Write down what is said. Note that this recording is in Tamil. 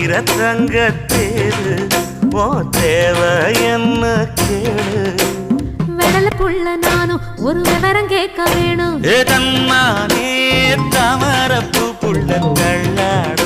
வைர தங்கத்தேரு ஓ தேவை என்ன கேளு வெடல புள்ள நானும் ஒரு விவரம் கேட்க வேணும் தன்னானே தாமரப்பு புள்ள தள்ளாடும்